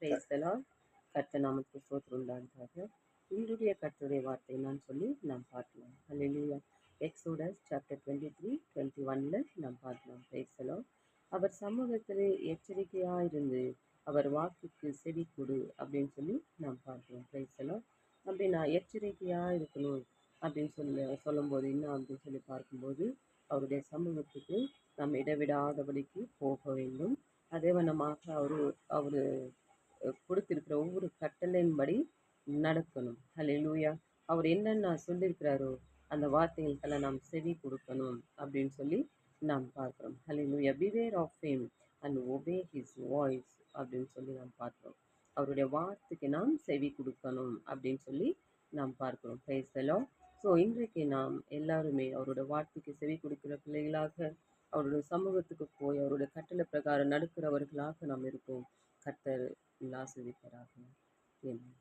Praise the Lord. கர்த்தர் நாமத்துக்கு ஸ்தோத்திரம் உண்டாவதாக. இன்றைய கர்த்தருடைய வார்த்தை நான் சொல்லி நாம் பார்க்கலாம். ஹல்லேலூயா. எக்ஸோடஸ் சாப்டர் 23:21 நாம் பார்க்கலாம். Praise the Lord. அவர் சமூகத்திலே எச்சரிக்கையாயிருந்து அவர் வாக்குக்கு செவி கொடு அப்படின்னு சொல்லி நாம் பார்க்கிறோம். Praise the Lord. அப்படின்னா எச்சரிக்கையா இருக்கணும் அப்படின்னு சொல்லும்போது என்ன அப்படின்னு சொல்லி பார்க்கும்போது அவருடைய சமூகத்துக்கு நாம் இடைவிடாதபடிக்கு போக வேண்டும். அதே வண்ணமாக அவரு கொடுத்திருக்கிற ஒவ்வொரு கட்டளையின்படி நடக்கணும். ஹல்லேலூயா. அவர் என்னென்ன சொல்லியிருக்கிறாரோ அந்த வார்த்தைகளுக்கெல்லாம் நாம் செவி கொடுக்கணும் அப்படின்னு சொல்லி நாம் பார்க்கிறோம். Hallelujah. Beware of him and obey his voice அப்படின்னு சொல்லி நாம் பார்க்கிறோம். அவருடைய வார்த்தைக்கு நாம் செவி கொடுக்கணும் அப்படின்னு சொல்லி நாம் பார்க்கிறோம். Praise the Lord. ஸோ இன்றைக்கு நாம் எல்லாருமே அவருடைய வார்த்தைக்கு செவி கொடுக்கிற பிள்ளைகளாக அவருடைய சமூகத்துக்கு போய் அவருடைய கட்டளை பிரகாரம் நடக்கிறவர்களாக நாம் இருப்போம். கர்த்தர் ஆசீர்வதிப்பாராக. ஆமென்.